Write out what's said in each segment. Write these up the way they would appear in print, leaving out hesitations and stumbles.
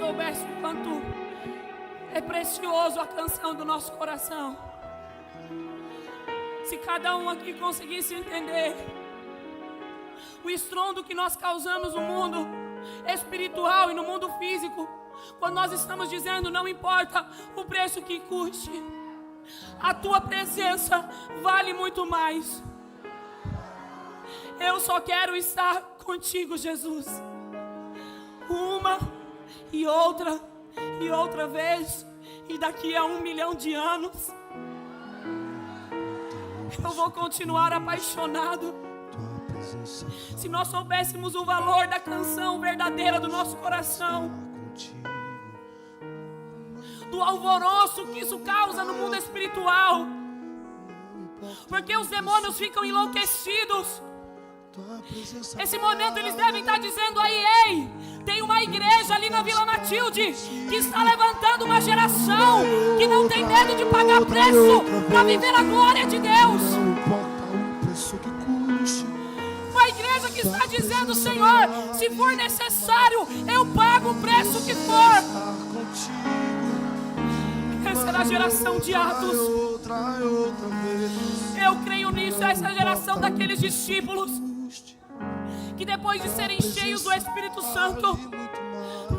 soubesse o quanto é precioso a canção do nosso coração. Se cada um aqui conseguisse entender o estrondo que nós causamos no mundo espiritual e no mundo físico, quando nós estamos dizendo: não importa o preço que custe, a tua presença vale muito mais. Eu só quero estar contigo, Jesus. Uma e outra vez, e daqui a 1 milhão de anos, eu vou continuar apaixonado. Se nós soubéssemos o valor da canção verdadeira do nosso coração, do alvoroço que isso causa no mundo espiritual, porque os demônios ficam enlouquecidos. Esse momento eles devem estar dizendo aí: ei, tem uma igreja ali na Vila Matilde que está levantando uma geração que não tem medo de pagar preço para viver a glória de Deus. Uma igreja que está dizendo: Senhor, se for necessário, eu pago o preço que for. Essa era a geração de Atos. Eu creio nisso. Essa é a geração daqueles discípulos que, depois de serem cheios do Espírito Santo,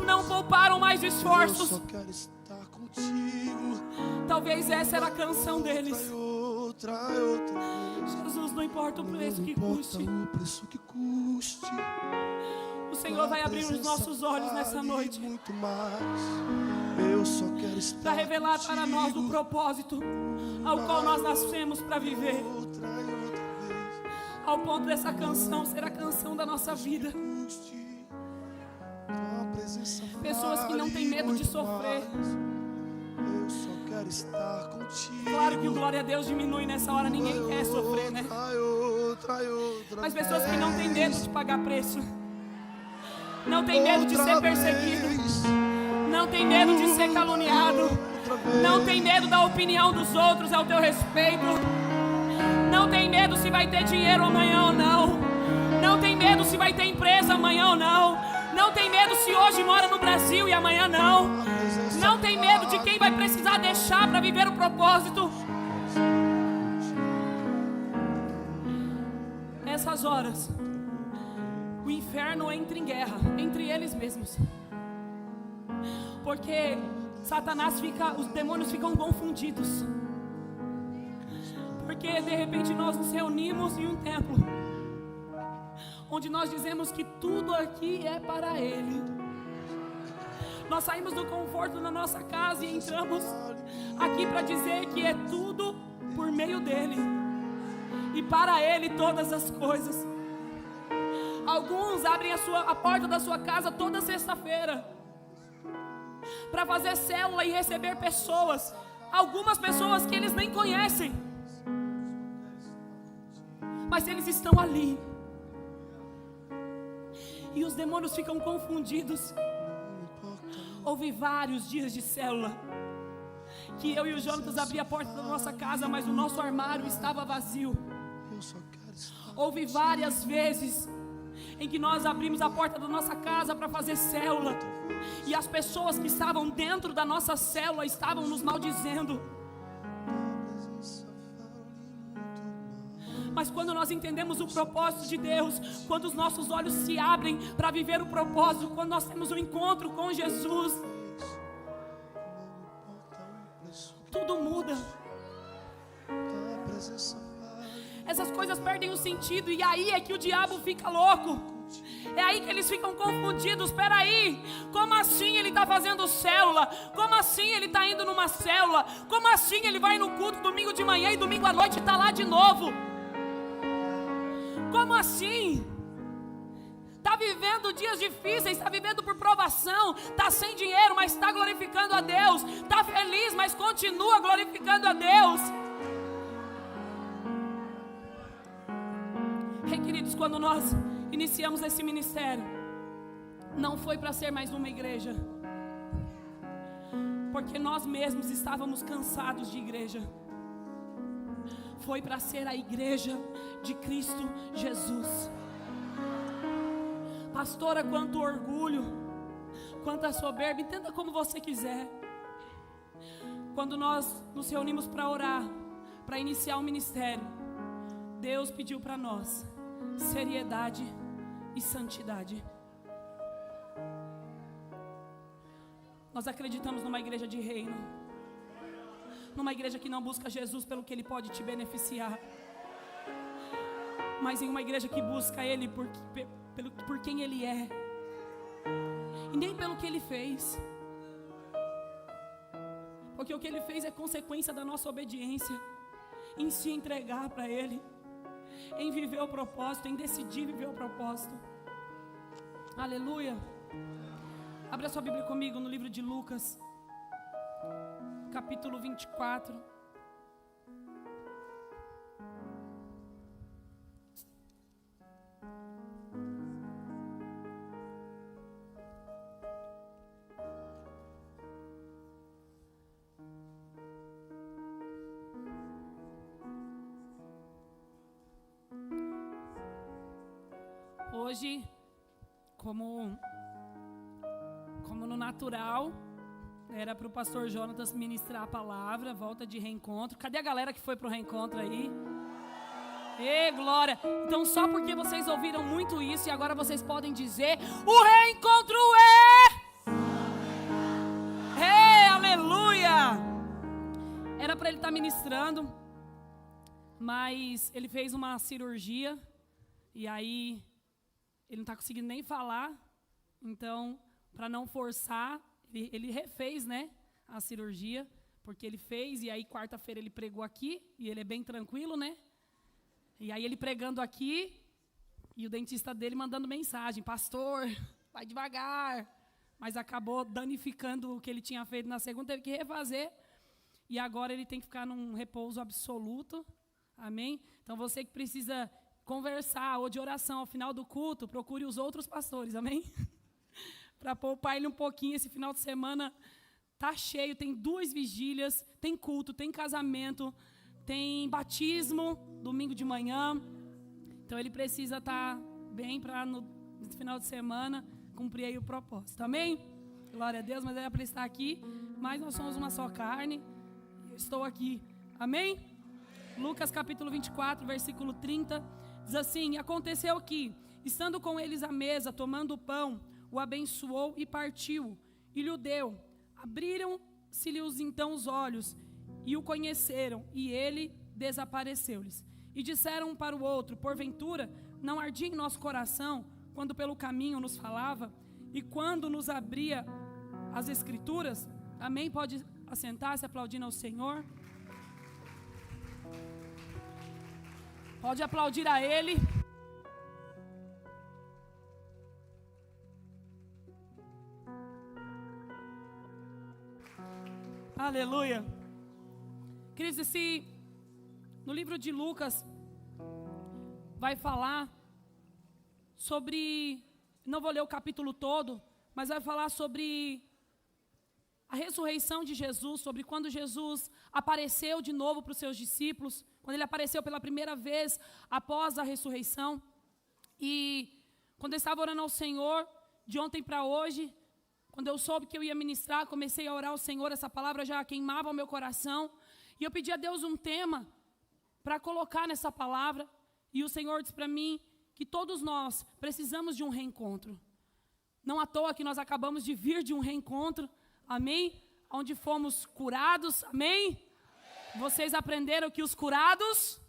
não pouparam mais esforços. Talvez essa era a canção deles. Jesus, não importa o preço que custe, o Senhor vai abrir os nossos olhos nessa noite para revelar para nós o propósito ao qual nós nascemos para viver, ao ponto dessa canção ser a canção da nossa vida. Pessoas que não têm medo de sofrer. Claro que o glória a Deus diminui nessa hora, ninguém quer sofrer, né? Mas pessoas que não têm medo de pagar preço, não tem medo de ser perseguido, não tem medo de ser caluniado, não tem medo da opinião dos outros ao teu respeito, não tem medo se vai ter dinheiro amanhã ou não, não tem medo se vai ter empresa amanhã ou não, não tem medo se hoje mora no Brasil e amanhã não, não tem medo de quem vai precisar deixar para viver o propósito. Essas horas o inferno entra em guerra entre eles mesmos, porque Satanás os demônios ficam confundidos, porque de repente nós nos reunimos em um templo onde nós dizemos que tudo aqui é para Ele. Nós saímos do conforto da nossa casa e entramos aqui para dizer que é tudo por meio dEle e para Ele todas as coisas. Alguns abrem a porta da sua casa toda sexta-feira para fazer célula e receber pessoas, algumas pessoas que eles nem conhecem, mas eles estão ali e os demônios ficam confundidos. Houve vários dias de célula que eu e o Jonatas abri a porta da nossa casa, mas o nosso armário estava vazio. Houve várias vezes em que nós abrimos a porta da nossa casa para fazer célula e as pessoas que estavam dentro da nossa célula estavam nos maldizendo. Mas quando nós entendemos o propósito de Deus, quando os nossos olhos se abrem para viver o propósito, quando nós temos um encontro com Jesus, tudo muda. Essas coisas perdem o sentido e aí é que o diabo fica louco. É aí que eles ficam confundidos. Espera aí, como assim ele está fazendo célula? Como assim ele está indo numa célula? Como assim ele vai no culto domingo de manhã e domingo à noite está lá de novo? Como assim? Está vivendo dias difíceis, está vivendo por provação, está sem dinheiro, mas está glorificando a Deus, está feliz, mas continua glorificando a Deus. Queridos, quando nós iniciamos esse ministério, não foi para ser mais uma igreja, porque nós mesmos estávamos cansados de igreja. Foi para ser a igreja de Cristo Jesus. Pastora, quanto orgulho, quanto a soberba, entenda como você quiser. Quando nós nos reunimos para orar, para iniciar o ministério, Deus pediu para nós seriedade e santidade. Nós acreditamos numa igreja de reino, numa igreja que não busca Jesus pelo que Ele pode te beneficiar, mas em uma igreja que busca Ele por quem Ele é, e nem pelo que Ele fez, porque o que Ele fez é consequência da nossa obediência, em se entregar para Ele, em viver o propósito, em decidir viver o propósito. Aleluia. Abra sua Bíblia comigo no livro de Lucas, capítulo 24. Hoje, como no natural, era para o pastor Jonatas ministrar a palavra, volta de reencontro. Cadê a galera que foi para o reencontro aí? Ê, glória! Então só porque vocês ouviram muito isso e agora vocês podem dizer: o reencontro é! Aleluia! Era para ele estar ministrando, mas ele fez uma cirurgia e aí ele não está conseguindo nem falar. Então, para não forçar, ele refez, né, a cirurgia, porque ele fez, e aí quarta-feira ele pregou aqui, e ele é bem tranquilo, né? E aí ele pregando aqui, e o dentista dele mandando mensagem: pastor, vai devagar. Mas acabou danificando o que ele tinha feito na segunda, teve que refazer, e agora ele tem que ficar num repouso absoluto, amém? Então você que precisa conversar ou de oração ao final do culto, procure os outros pastores, amém? Para poupar ele um pouquinho. Esse final de semana tá cheio, tem 2 vigílias, tem culto, tem casamento, tem batismo, domingo de manhã. Então ele precisa estar bem para no final de semana cumprir aí o propósito, amém? Glória a Deus, mas era para estar aqui, mas nós somos uma só carne, eu estou aqui, amém? Lucas capítulo 24, versículo 30, diz assim: aconteceu que, estando com eles à mesa, tomando o pão, o abençoou e partiu, e lhe o deu. Abriram-se-lhe então os olhos, e o conheceram, e ele desapareceu-lhes. E disseram um para o outro: porventura, não ardia em nosso coração, quando pelo caminho nos falava, e quando nos abria as Escrituras? Amém? Pode assentar-se aplaudindo ao Senhor. Pode aplaudir a Ele. Aleluia. Queridos, no livro de Lucas vai falar sobre, não vou ler o capítulo todo, mas vai falar sobre a ressurreição de Jesus, sobre quando Jesus apareceu de novo para os seus discípulos, quando ele apareceu pela primeira vez após a ressurreição. E quando eu estava orando ao Senhor, de ontem para hoje, quando eu soube que eu ia ministrar, comecei a orar ao Senhor, essa palavra já queimava o meu coração, e eu pedi a Deus um tema para colocar nessa palavra, e o Senhor disse para mim que todos nós precisamos de um reencontro. Não à toa que nós acabamos de vir de um reencontro, amém? Onde fomos curados, amém? Vocês aprenderam que os curados?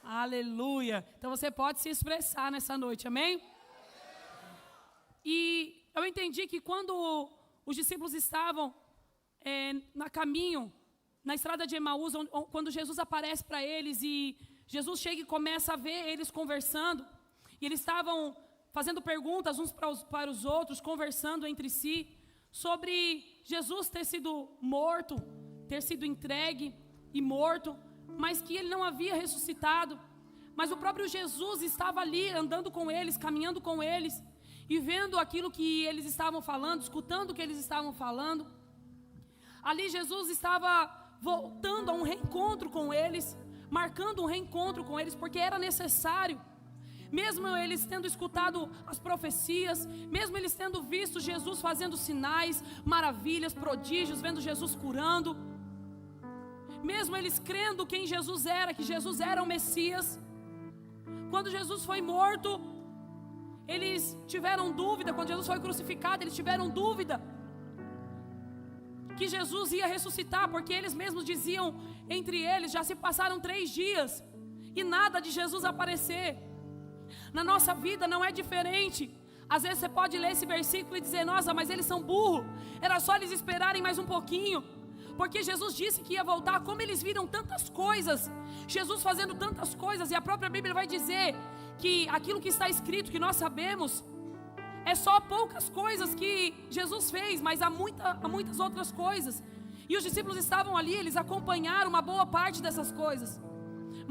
Aleluia! Então você pode se expressar nessa noite, amém? E eu entendi que quando os discípulos estavam no caminho, na estrada de Emaús, quando Jesus aparece para eles e Jesus chega e começa a ver eles conversando, e eles estavam fazendo perguntas uns para os outros, conversando entre si, sobre Jesus ter sido morto, ter sido entregue e morto, mas que ele não havia ressuscitado. Mas o próprio Jesus estava ali, andando com eles, caminhando com eles, e vendo aquilo que eles estavam falando, escutando o que eles estavam falando. Ali Jesus estava voltando a um reencontro com eles, marcando um reencontro com eles, porque era necessário. mesmo eles tendo escutado as profecias, mesmo eles tendo visto Jesus fazendo sinais, maravilhas, prodígios, vendo Jesus curando, mesmo eles crendo quem Jesus era, que Jesus era o Messias, quando Jesus foi morto, eles tiveram dúvida. Quando Jesus foi crucificado, eles tiveram dúvida que Jesus ia ressuscitar, porque eles mesmos diziam entre eles: já se passaram 3 dias e nada de Jesus aparecer. Na nossa vida não é diferente. Às vezes você pode ler esse versículo e dizer: nossa, mas eles são burros, era só eles esperarem mais um pouquinho, porque Jesus disse que ia voltar. Como eles viram tantas coisas, Jesus fazendo tantas coisas, e a própria Bíblia vai dizer que aquilo que está escrito, que nós sabemos, é só poucas coisas que Jesus fez, mas há muitas outras coisas. E os discípulos estavam ali, eles acompanharam uma boa parte dessas coisas.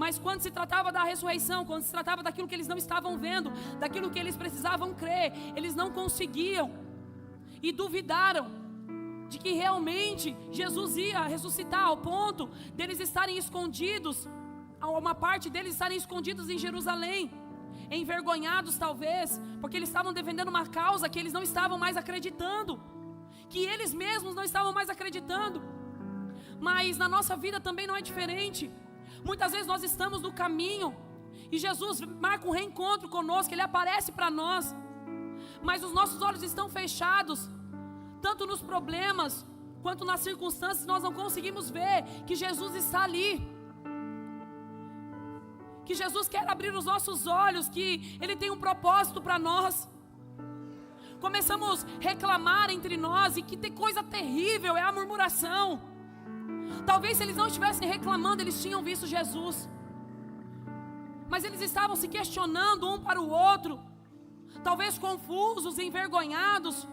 Mas quando se tratava da ressurreição, quando se tratava daquilo que eles não estavam vendo, daquilo que eles precisavam crer, eles não conseguiam e duvidaram de que realmente Jesus ia ressuscitar, ao ponto deles estarem escondidos, uma parte deles estarem escondidos em Jerusalém, envergonhados talvez, porque eles estavam defendendo uma causa que eles não estavam mais acreditando, que eles mesmos não estavam mais acreditando. Mas na nossa vida também não é diferente. Muitas vezes nós estamos no caminho e Jesus marca um reencontro conosco, Ele aparece para nós, mas os nossos olhos estão fechados, tanto nos problemas quanto nas circunstâncias. Nós não conseguimos ver que Jesus está ali, que Jesus quer abrir os nossos olhos, que Ele tem um propósito para nós. Começamos a reclamar entre nós, e que tem coisa terrível é a murmuração. Talvez se eles não estivessem reclamando, eles tinham visto Jesus, mas eles estavam se questionando um para o outro, talvez confusos, envergonhados,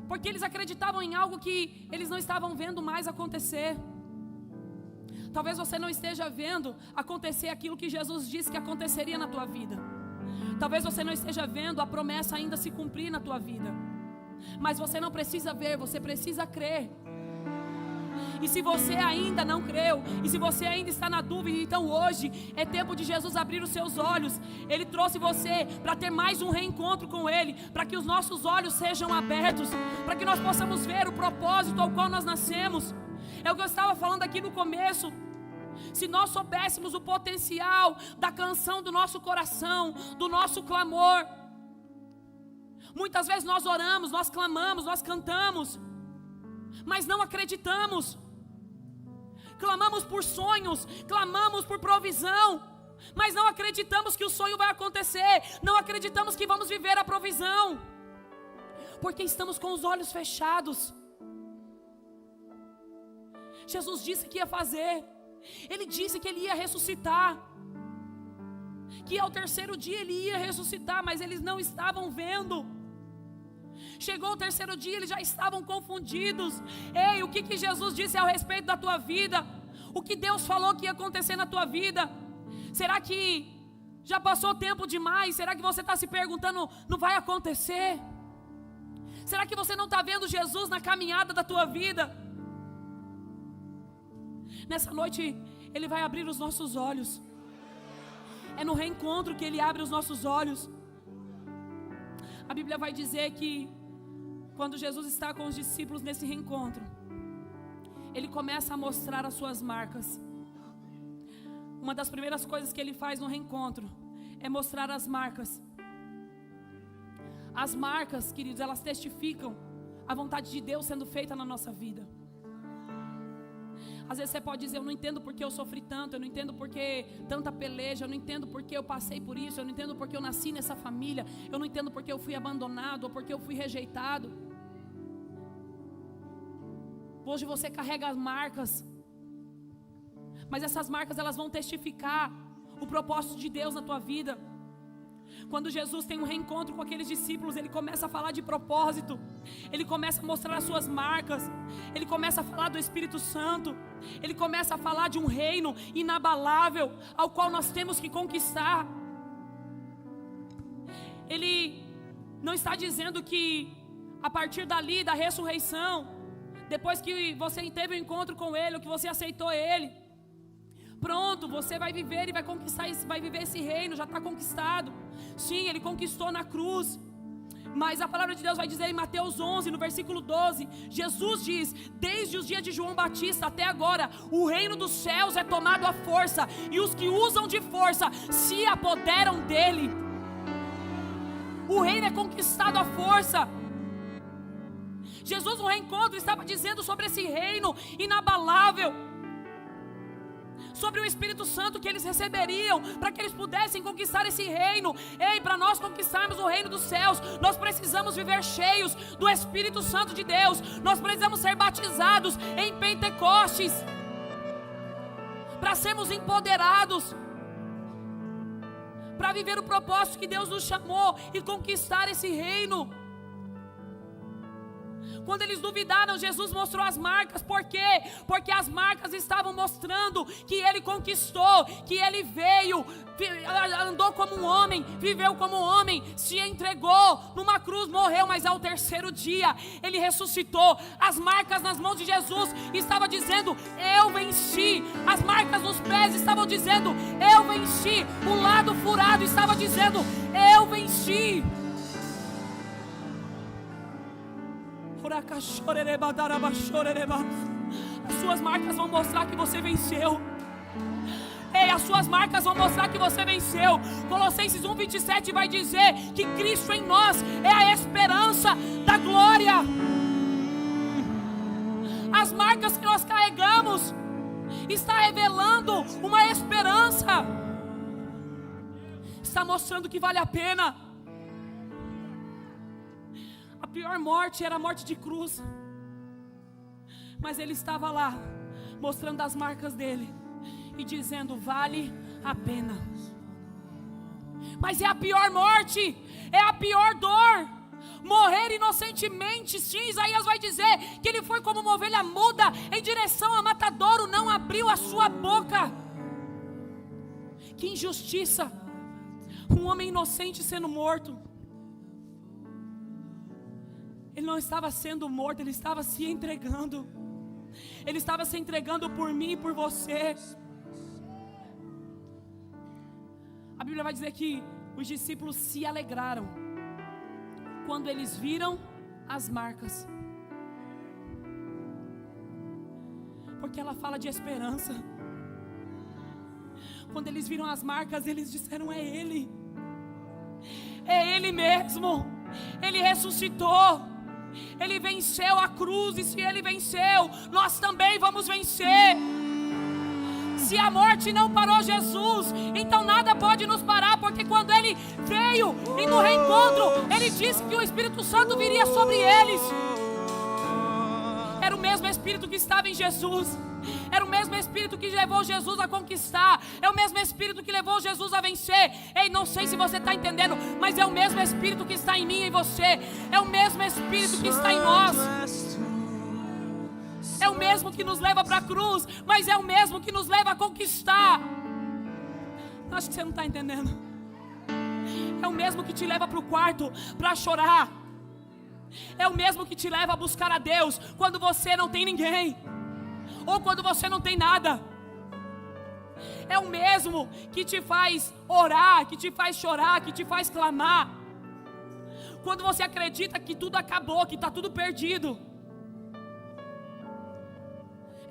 porque eles acreditavam em algo que eles não estavam vendo mais acontecer. Talvez você não esteja vendo acontecer aquilo que Jesus disse que aconteceria na tua vida. Talvez você não esteja vendo a promessa ainda se cumprir na tua vida. Mas você não precisa ver, você precisa crer. E se você ainda não creu, e se você ainda está na dúvida, então hoje é tempo de Jesus abrir os seus olhos. Ele trouxe você para ter mais um reencontro com Ele, para que os nossos olhos sejam abertos, para que nós possamos ver o propósito ao qual nós nascemos. É o que eu estava falando aqui no começo. Se nós soubéssemos o potencial da canção do nosso coração, do nosso clamor. Muitas vezes nós oramos, nós clamamos, nós cantamos, mas não acreditamos. Clamamos por sonhos, clamamos por provisão, mas não acreditamos que o sonho vai acontecer, não acreditamos que vamos viver a provisão, porque estamos com os olhos fechados. Jesus disse que ia fazer, Ele disse que Ele ia ressuscitar, que ao 3º dia Ele ia ressuscitar, mas eles não estavam vendo. Chegou o 3º dia, eles já estavam confundidos. Ei, o que Jesus disse ao respeito da tua vida? O que Deus falou que ia acontecer na tua vida? Será que já passou tempo demais? Será que você está se perguntando, não vai acontecer? Será que você não está vendo Jesus na caminhada da tua vida? Nessa noite, Ele vai abrir os nossos olhos. É no reencontro que Ele abre os nossos olhos. A Bíblia vai dizer que quando Jesus está com os discípulos nesse reencontro, Ele começa a mostrar as suas marcas. Uma das primeiras coisas que Ele faz no reencontro é mostrar as marcas. As marcas, queridos, elas testificam a vontade de Deus sendo feita na nossa vida. Às vezes você pode dizer: eu não entendo porque eu sofri tanto, eu não entendo porque tanta peleja, eu não entendo porque eu passei por isso, eu não entendo porque eu nasci nessa família, eu não entendo porque eu fui abandonado ou porque eu fui rejeitado. Hoje você carrega as marcas, mas essas marcas elas vão testificar o propósito de Deus na tua vida. Quando Jesus tem um reencontro com aqueles discípulos, Ele começa a falar de propósito, Ele começa a mostrar as suas marcas, Ele começa a falar do Espírito Santo, Ele começa a falar de um reino inabalável, ao qual nós temos que conquistar. Ele não está dizendo que a partir dali, da ressurreição, depois que você teve um encontro com Ele, ou que você aceitou Ele, Pronto, você vai viver e vai conquistar, vai viver esse reino, já está conquistado. Sim, Ele conquistou na cruz. Mas a palavra de Deus vai dizer em Mateus 11, no versículo 12, Jesus diz: desde os dias de João Batista até agora, o reino dos céus é tomado à força, e os que usam de força se apoderam dele. O reino é conquistado à força. Jesus no reencontro estava dizendo sobre esse reino inabalável, sobre o Espírito Santo que eles receberiam, para que eles pudessem conquistar esse reino. Ei, para nós conquistarmos o reino dos céus, nós precisamos viver cheios do Espírito Santo de Deus. Nós precisamos ser batizados em Pentecostes, para sermos empoderados, para viver o propósito que Deus nos chamou e conquistar esse reino. Quando eles duvidaram, Jesus mostrou as marcas. Por quê? Porque as marcas estavam mostrando que Ele conquistou, que Ele veio, andou como um homem, viveu como um homem, se entregou numa cruz, morreu, mas ao terceiro dia Ele ressuscitou. As marcas nas mãos de Jesus estavam dizendo: eu venci. As marcas nos pés estavam dizendo: eu venci. O lado furado estava dizendo: eu venci. As suas marcas vão mostrar que você venceu. Ei, as suas marcas vão mostrar que você venceu. Colossenses 1:27 vai dizer que Cristo em nós é a esperança da glória. As marcas que nós carregamos está revelando uma esperança, está mostrando que vale a pena. A pior morte era a morte de cruz, mas Ele estava lá, mostrando as marcas dele e dizendo: vale a pena. Mas é a pior morte, é a pior dor, morrer inocentemente. Sim, Isaías vai dizer que ele foi como uma ovelha muda em direção ao matadouro, não abriu a sua boca. Que injustiça, um homem inocente sendo morto. Ele não estava sendo morto, ele estava se entregando. Ele estava se entregando por mim e por você. A Bíblia vai dizer que os discípulos se alegraram quando eles viram as marcas, porque ela fala de esperança. Quando eles viram as marcas, eles disseram: é Ele, é Ele mesmo. Ele ressuscitou, Ele venceu a cruz, e se Ele venceu, nós também vamos vencer. Se a morte não parou Jesus, então nada pode nos parar, porque quando Ele veio e no reencontro, Ele disse que o Espírito Santo viria sobre eles. Era o mesmo Espírito que estava em Jesus, era o mesmo Espírito que levou Jesus a conquistar, é o mesmo Espírito que levou Jesus a vencer. Ei, não sei se você está entendendo, mas é o mesmo Espírito que está em mim e em você, é o mesmo Espírito que está em nós. É o mesmo que nos leva para a cruz, mas é o mesmo que nos leva a conquistar. Acho que você não está entendendo. É o mesmo que te leva para o quarto para chorar. É o mesmo que te leva a buscar a Deus quando você não tem ninguém, ou quando você não tem nada. É o mesmo que te faz orar, que te faz chorar, que te faz clamar quando você acredita que tudo acabou, que está tudo perdido.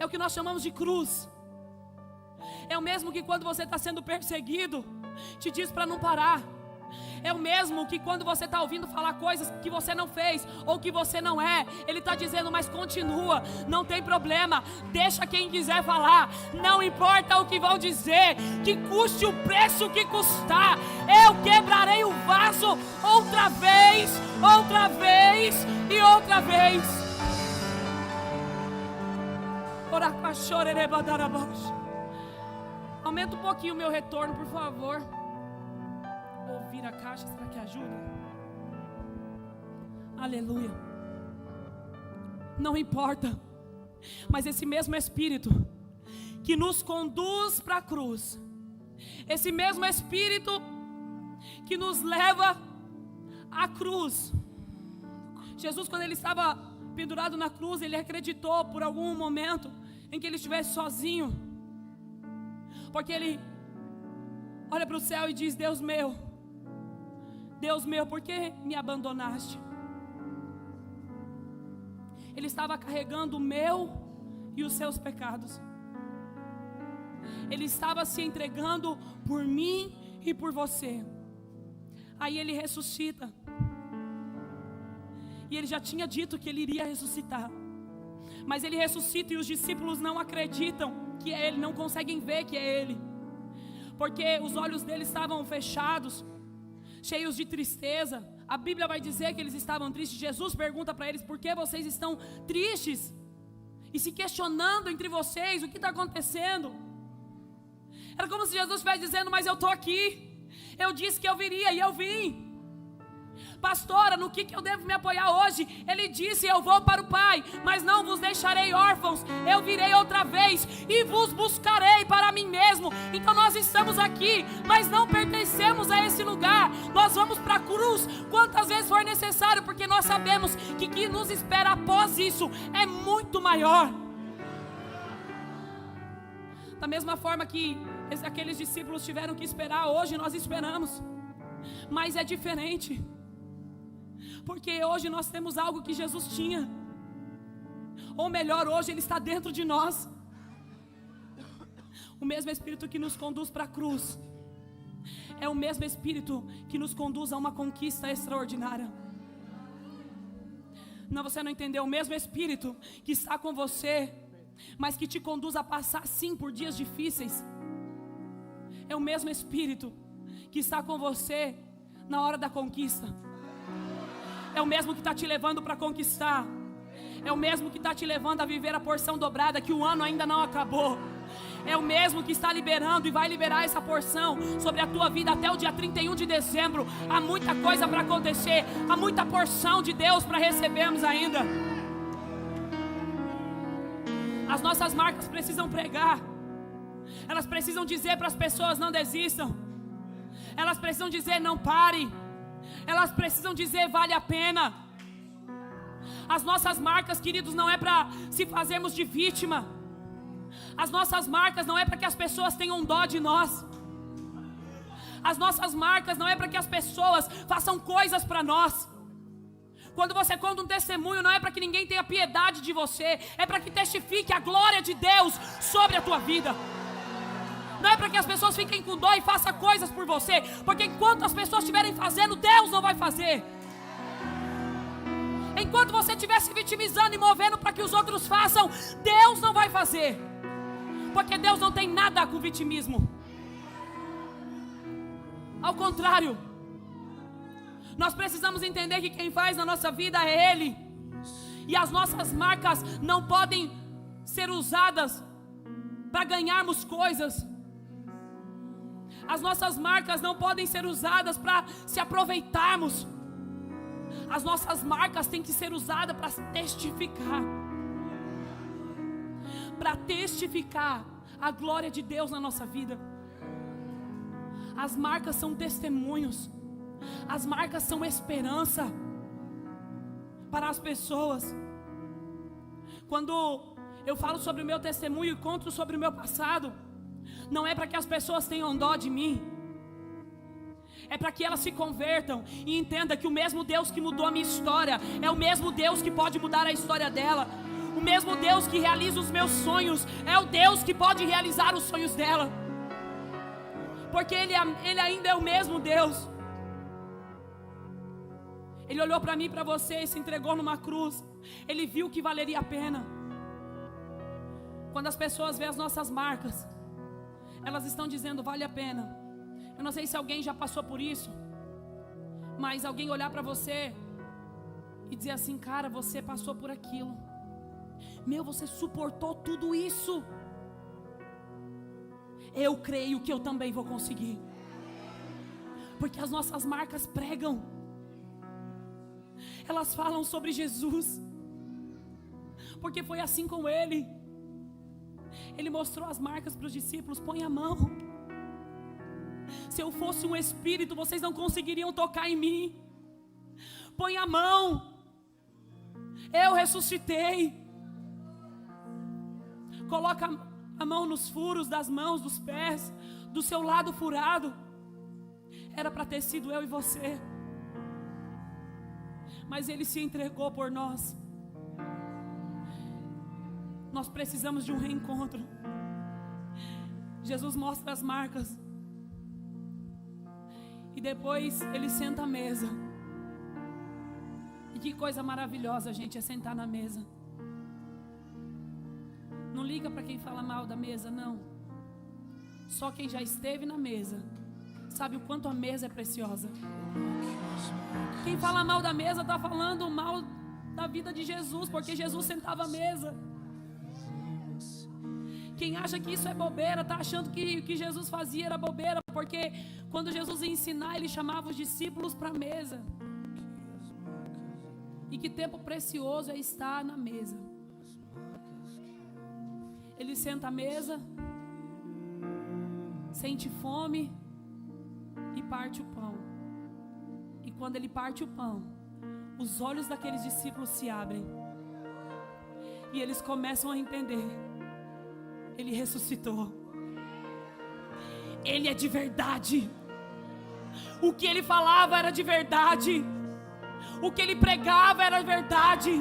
É o que nós chamamos de cruz. É o mesmo que quando você está sendo perseguido, te diz para não parar. É o mesmo que quando você está ouvindo falar coisas que você não fez, ou que você não é, Ele está dizendo: mas continua, não tem problema, deixa quem quiser falar, não importa o que vão dizer, que custe o preço que custar, eu quebrarei o vaso outra vez e outra vez. Aumenta um pouquinho o meu retorno, por favor. Ouvir a caixa, será que ajuda? Aleluia. Não importa, mas esse mesmo Espírito que nos conduz para a cruz, esse mesmo Espírito que nos leva à cruz. Jesus, quando Ele estava pendurado na cruz, Ele acreditou por algum momento em que Ele estivesse sozinho. Porque ele olha para o céu e diz: Deus meu, por que me abandonaste? Ele estava carregando o meu e os seus pecados. Ele estava se entregando por mim e por você. Aí ele ressuscita. E ele já tinha dito que ele iria ressuscitar. Mas ele ressuscita e os discípulos não acreditam que é ele, não conseguem ver que é ele. Porque os olhos deles estavam fechados, cheios de tristeza. A Bíblia vai dizer que eles estavam tristes. Jesus pergunta para eles: por que vocês estão tristes? E se questionando entre vocês, o que está acontecendo? Era como se Jesus estivesse dizendo: mas eu estou aqui. Eu disse que eu viria e eu vim. Pastora, no que eu devo me apoiar hoje? Ele disse: eu vou para o Pai, mas não vos deixarei órfãos. Eu virei outra vez e vos buscarei para mim mesmo. Então nós estamos aqui, mas não pertencemos a esse lugar. Nós vamos para a cruz quantas vezes for necessário, porque nós sabemos que o que nos espera após isso é muito maior. Da mesma forma que aqueles discípulos tiveram que esperar, hoje nós esperamos. Mas é diferente, porque hoje nós temos algo que Jesus tinha. Ou melhor, hoje Ele está dentro de nós. O mesmo Espírito que nos conduz para a cruz é o mesmo Espírito que nos conduz a uma conquista extraordinária. Não, você não entendeu. O mesmo Espírito que está com você, mas que te conduz a passar sim por dias difíceis, é o mesmo Espírito que está com você na hora da conquista. É o mesmo que está te levando para conquistar. É o mesmo que está te levando a viver a porção dobrada, que o ano ainda não acabou. É o mesmo que está liberando e vai liberar essa porção sobre a tua vida até o dia 31 de dezembro. Há muita coisa para acontecer. Há muita porção de Deus para recebermos ainda. As nossas marcas precisam pregar. Elas precisam dizer para as pessoas: não desistam. Elas precisam dizer: não pare. Elas precisam dizer: vale a pena. As nossas marcas, queridos, não é para se fazermos de vítima. As nossas marcas não é para que as pessoas tenham dó de nós. As nossas marcas não é para que as pessoas façam coisas para nós. Quando você conta um testemunho, não é para que ninguém tenha piedade de você, é para que testifique a glória de Deus sobre a tua vida. Não é para que as pessoas fiquem com dó e façam coisas por você, porque enquanto as pessoas estiverem fazendo, Deus não vai fazer. Enquanto você estiver se vitimizando e movendo para que os outros façam, Deus não vai fazer, porque Deus não tem nada com vitimismo. Ao contrário, nós precisamos entender que quem faz na nossa vida é Ele. E as nossas marcas não podem ser usadas para ganharmos coisas. As nossas marcas não podem ser usadas para se aproveitarmos. As nossas marcas têm que ser usadas para testificar. Para testificar a glória de Deus na nossa vida. As marcas são testemunhos. As marcas são esperança para as pessoas. Quando eu falo sobre o meu testemunho e conto sobre o meu passado, não é para que as pessoas tenham dó de mim, é para que elas se convertam e entendam que o mesmo Deus que mudou a minha história é o mesmo Deus que pode mudar a história dela. O mesmo Deus que realiza os meus sonhos é o Deus que pode realizar os sonhos dela, porque Ele ainda é o mesmo Deus. Ele olhou para mim e para você e se entregou numa cruz. Ele viu que valeria a pena. Quando as pessoas veem as nossas marcas, elas estão dizendo: vale a pena. Eu não sei se alguém já passou por isso, mas alguém olhar para você e dizer assim: cara, você passou por aquilo. Meu, você suportou tudo isso. Eu creio que eu também vou conseguir. Porque as nossas marcas pregam. Elas falam sobre Jesus. Porque foi assim com Ele. Ele mostrou as marcas para os discípulos: põe a mão. Se eu fosse um espírito, vocês não conseguiriam tocar em mim. Põe a mão. Eu ressuscitei. Coloca a mão nos furos das mãos, dos pés, do seu lado furado. Era para ter sido eu e você, mas Ele se entregou por nós. Nós precisamos de um reencontro. Jesus mostra as marcas e depois Ele senta à mesa. E que coisa maravilhosa, gente, é sentar na mesa. Não liga para quem fala mal da mesa, não. Só quem já esteve na mesa sabe o quanto a mesa é preciosa. Quem fala mal da mesa está falando mal da vida de Jesus, porque Jesus sentava à mesa. Quem acha que isso é bobeira, está achando que o que Jesus fazia era bobeira, porque quando Jesus ia ensinar, Ele chamava os discípulos para a mesa. E que tempo precioso é estar na mesa. Ele senta à mesa, sente fome e parte o pão. E quando Ele parte o pão, os olhos daqueles discípulos se abrem e eles começam a entender: Ele ressuscitou, Ele é de verdade. O que Ele falava era de verdade, o que Ele pregava era verdade.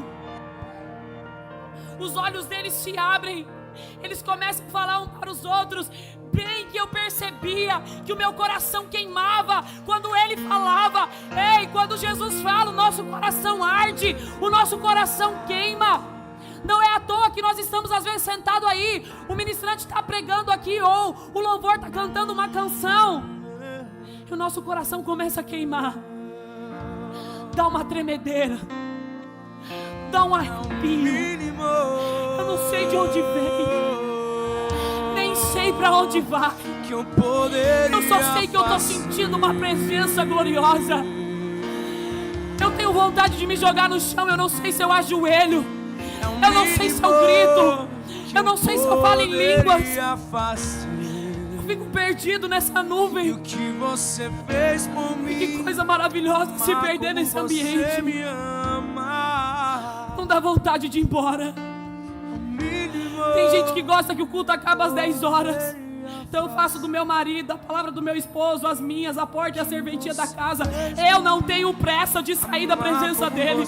Os olhos deles se abrem, eles começam a falar um para os outros: bem que eu percebia que o meu coração queimava quando Ele falava. Ei, quando Jesus fala, o nosso coração arde, o nosso coração queima. Não é à toa que nós estamos às vezes sentados aí, o ministrante está pregando aqui, ou o louvor está cantando uma canção, e o nosso coração começa a queimar. Dá uma tremedeira, dá um arrepio. Eu não sei de onde vem, nem sei para onde vai. Eu só sei que eu estou sentindo uma presença gloriosa. Eu tenho vontade de me jogar no chão. Eu não sei se eu ajoelho, eu não sei se eu grito, eu não sei se eu falo em línguas. Eu fico perdido nessa nuvem. O que você fez por mim, que coisa maravilhosa se perder nesse ambiente. Não dá vontade de ir embora. Tem gente que gosta que o culto acaba às 10 horas. Então eu faço do meu marido, a palavra do meu esposo, as minhas, a porta e a serventia da casa. Eu não tenho pressa de sair da presença dEle.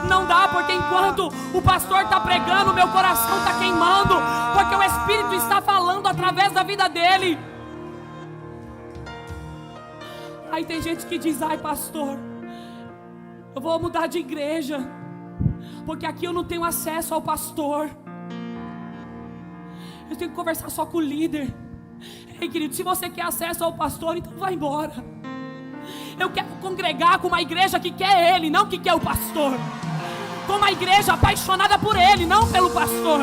Não dá, porque enquanto o pastor está pregando, o meu coração está queimando, porque o Espírito está falando através da vida dele. Aí tem gente que diz: ai pastor, eu vou mudar de igreja, porque aqui eu não tenho acesso ao pastor, eu tenho que conversar só com o líder. Ei querido, se você quer acesso ao pastor, então vai embora. Eu quero congregar com uma igreja que quer Ele, não que quer o pastor. Com uma igreja apaixonada por Ele, não pelo pastor.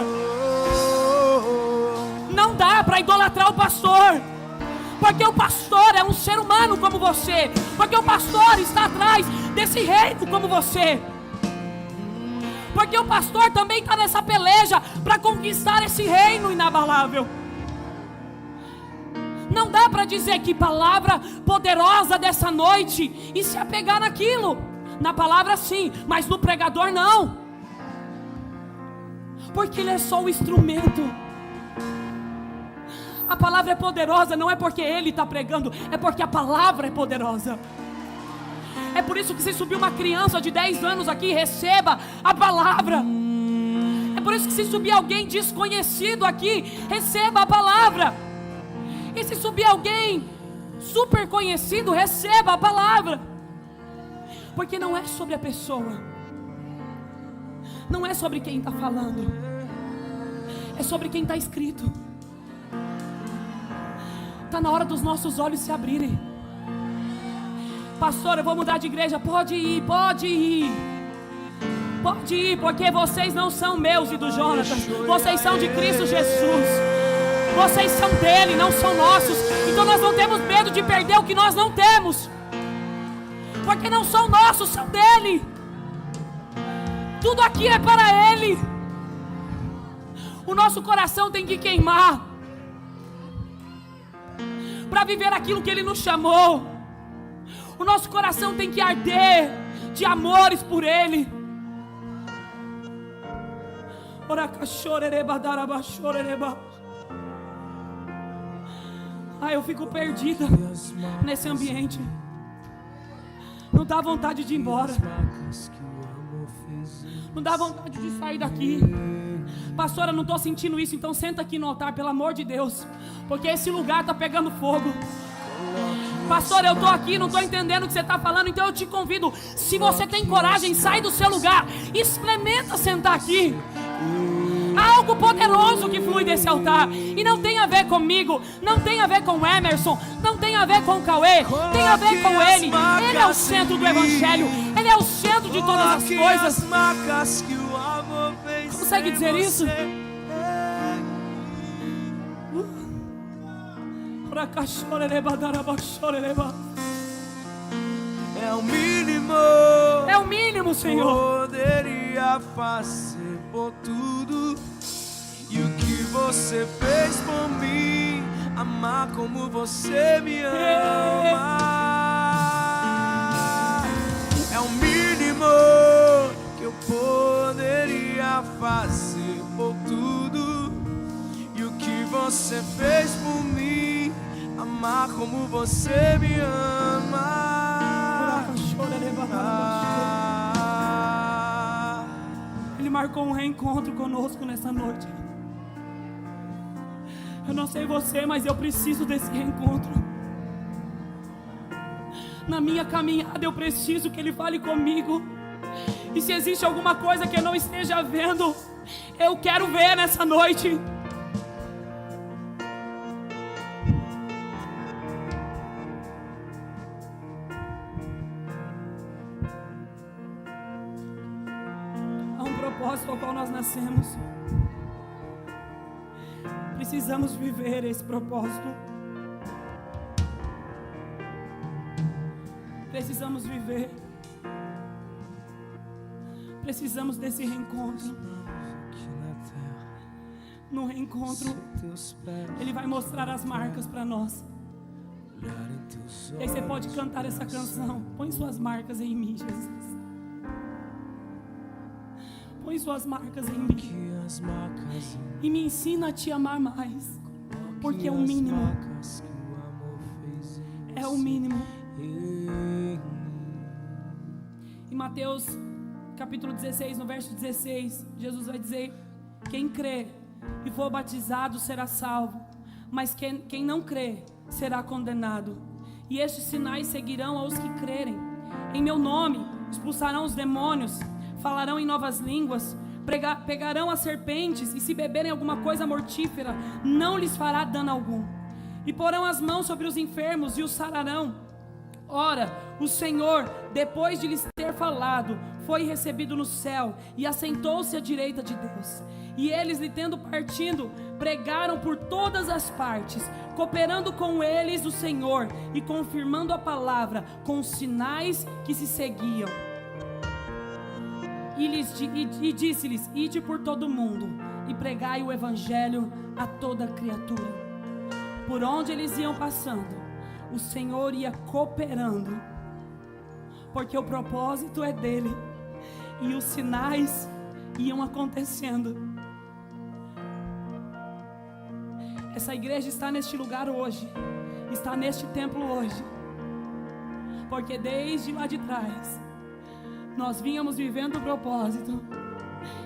Não dá para idolatrar o pastor, porque o pastor é um ser humano como você, porque o pastor está atrás desse reino como você, porque o pastor também está nessa peleja para conquistar esse reino inabalável. Não dá para dizer que palavra poderosa dessa noite e se apegar naquilo. Na palavra sim, mas no pregador não, porque ele é só um instrumento. A palavra é poderosa não é porque ele está pregando, é porque a palavra é poderosa. É por isso que se subir uma criança de 10 anos aqui, receba a palavra. É por isso que se subir alguém desconhecido aqui, receba a palavra. E se subir alguém super conhecido, receba a palavra. Porque não é sobre a pessoa, não é sobre quem está falando, é sobre quem está escrito. Está na hora dos nossos olhos se abrirem. Pastor, eu vou mudar de igreja. Pode ir, pode ir, pode ir, porque vocês não são meus e do Jonatas, vocês são de Cristo Jesus. Vocês são dele, não são nossos. Então nós não temos medo de perder o que nós não temos, porque não são nossos, são dele. Tudo aqui é para ele. O nosso coração tem que queimar para viver aquilo que ele nos chamou. O nosso coração tem que arder de amores por ele. Eu fico perdida nesse ambiente. Não dá vontade de ir embora. Não dá vontade de sair daqui. Pastora, não estou sentindo isso. Então senta aqui no altar, pelo amor de Deus, porque esse lugar está pegando fogo. Pastor, eu estou aqui, não estou entendendo o que você está falando. Então eu te convido, se você tem coragem, sai do seu lugar, experimenta sentar aqui. Há algo poderoso que flui desse altar. E não tem a ver comigo, não tem a ver com o Emerson, não tem a ver com o Cauê, tem a ver com Ele. Ele é o centro do Evangelho, Ele é o centro de todas as coisas. Consegue dizer isso? É o mínimo. É o mínimo, Senhor. Poderia fazer por tudo. E o que você fez por mim, amar como você me ama. É o mínimo que eu poderia fazer por tudo. E o que você fez por mim, amar como você me ama. Ele marcou um reencontro conosco nessa noite. Eu não sei você, mas eu preciso desse reencontro. Na minha caminhada eu preciso que Ele fale comigo. E se existe alguma coisa que eu não esteja vendo, eu quero ver nessa noite. Há um propósito ao qual nós nascemos. Precisamos viver esse propósito. Precisamos viver. Precisamos desse reencontro. No reencontro, Ele vai mostrar as marcas para nós. E aí você pode cantar essa canção. Põe suas marcas em mim, Jesus. Põe suas marcas em mim. E me ensina a te amar mais. Porque é o mínimo. É o mínimo. Em Mateus capítulo 16, no verso 16, Jesus vai dizer: quem crê e for batizado será salvo, mas quem não crê será condenado. E estes sinais seguirão aos que crerem. Em meu nome expulsarão os demônios, falarão em novas línguas, pegarão as serpentes, e se beberem alguma coisa mortífera, não lhes fará dano algum. E porão as mãos sobre os enfermos e os sararão. Ora, o Senhor, depois de lhes ter falado, foi recebido no céu e assentou-se à direita de Deus. E eles, lhe tendo partido, pregaram por todas as partes, cooperando com eles o Senhor e confirmando a palavra com os sinais que se seguiam. E disse-lhes: ide por todo o mundo e pregai o evangelho a toda criatura. Por onde eles iam passando, o Senhor ia cooperando, porque o propósito é dele, e os sinais iam acontecendo. Essa igreja está neste lugar hoje, está neste templo hoje, porque desde lá de trás nós vínhamos vivendo o propósito,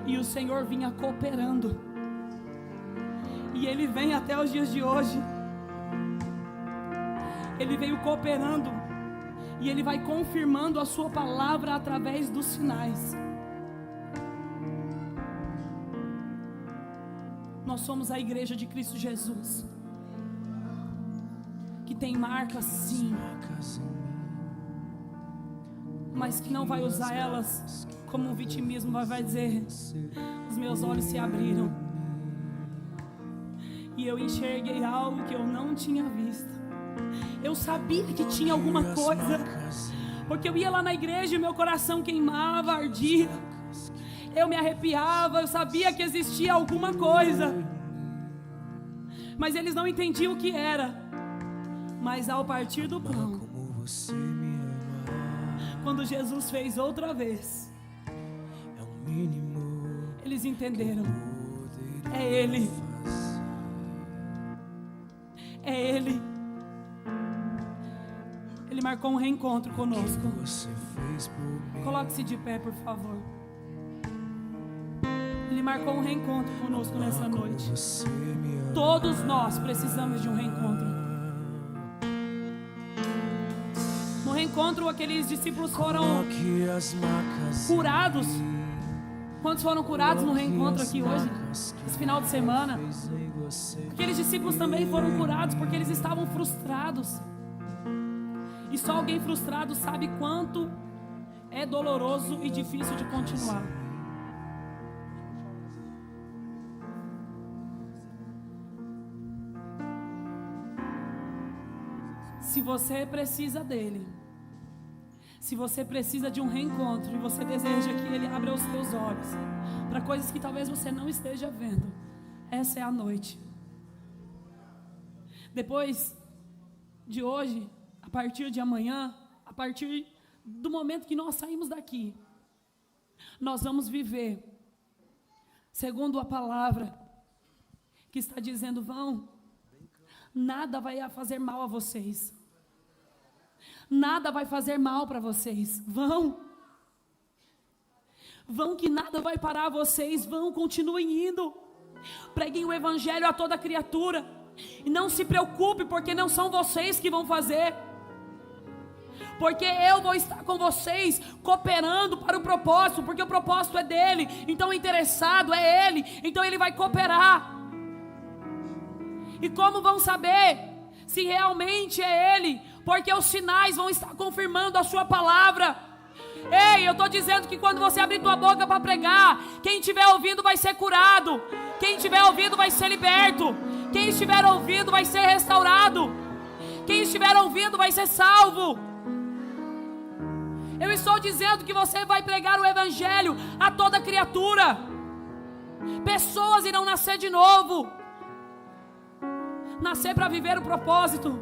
e o Senhor vinha cooperando, e Ele vem até os dias de hoje. Ele veio cooperando, e Ele vai confirmando a sua palavra através dos sinais. Nós somos a igreja de Cristo Jesus, que tem marcas sim, mas que não vai usar elas como um vitimismo, vai dizer: os meus olhos se abriram e eu enxerguei algo que eu não tinha visto. Eu sabia que tinha alguma coisa, porque eu ia lá na igreja e meu coração queimava, ardia, eu me arrepiava, eu sabia que existia alguma coisa, mas eles não entendiam o que era. Mas ao partir do pão, quando Jesus fez outra vez, eles entenderam. É Ele. É Ele. Ele marcou um reencontro conosco. Coloque-se de pé, por favor. Ele marcou um reencontro conosco nessa noite. Todos nós precisamos de um reencontro. No reencontro, aqueles discípulos foram curados. Quantos foram curados no reencontro aqui hoje? Esse final de semana. Aqueles discípulos também foram curados porque eles estavam frustrados. E só alguém frustrado sabe quanto é doloroso e difícil de continuar. Se você precisa dele, se você precisa de um reencontro e você deseja que ele abra os teus olhos para coisas que talvez você não esteja vendo, essa é a noite. Depois de hoje, a partir de amanhã, a partir do momento que nós saímos daqui, nós vamos viver segundo a palavra que está dizendo: nada vai fazer mal a vocês. Nada vai fazer mal para vocês. Vão que nada vai parar vocês. Continuem indo. Preguem o evangelho a toda criatura. E não se preocupe, porque não são vocês que vão fazer. Porque eu vou estar com vocês, cooperando para o propósito, porque o propósito é dele. Então o interessado é ele. Então ele vai cooperar. E como vão saber se realmente é ele? Porque os sinais vão estar confirmando a sua palavra. Ei, eu estou dizendo que quando você abrir tua boca para pregar, quem estiver ouvindo vai ser curado. Quem estiver ouvindo vai ser liberto. Quem estiver ouvindo vai ser restaurado. Quem estiver ouvindo vai ser salvo. Eu estou dizendo que você vai pregar o evangelho a toda criatura. Pessoas irão nascer de novo. Nascer para viver o propósito.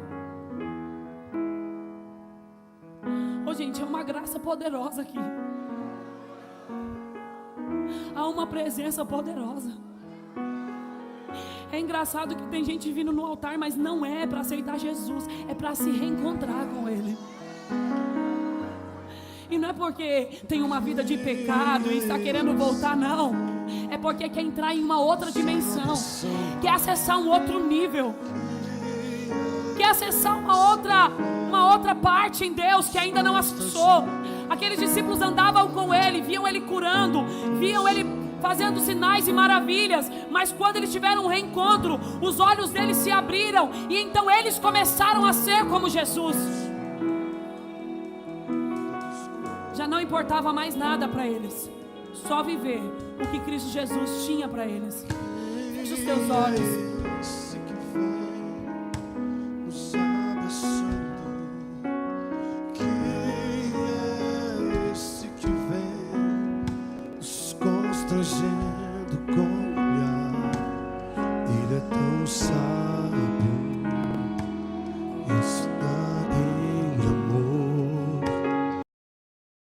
Gente, é uma graça poderosa aqui. Há uma presença poderosa. É engraçado que tem gente vindo no altar, mas não é para aceitar Jesus, é para se reencontrar com Ele. E não é porque tem uma vida de pecado e está querendo voltar, não. É porque quer entrar em uma outra dimensão, quer acessar um outro nível, quer acessar uma outra parte em Deus que ainda não acessou. Aqueles discípulos andavam com Ele, viam Ele curando, viam Ele fazendo sinais e maravilhas, mas quando eles tiveram um reencontro, os olhos deles se abriram e então eles começaram a ser como Jesus. Já não importava mais nada para eles, só viver o que Cristo Jesus tinha para eles. Feche os teus olhos.